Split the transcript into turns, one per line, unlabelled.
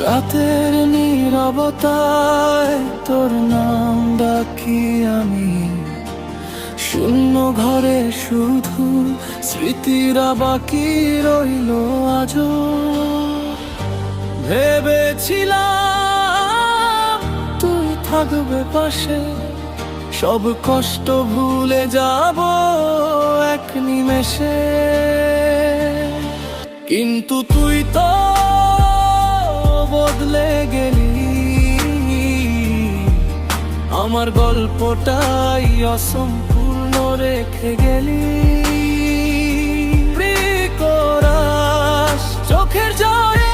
রাতের নীরবতায় তোর নাম ডাকি আমি, শূন্য ঘরে শুধু স্মৃতিরা বাকি রইল আজও। ভেবেছিলাম তুই থাকবে পাশে, সব কষ্ট ভুলে যাব এক নিমেষে, কিন্তু তুই তো বদলে গেলি, আমার গল্পটাই অসম্পূর্ণ রেখে গেলি। প্রিয় কোরাস চোখের জলে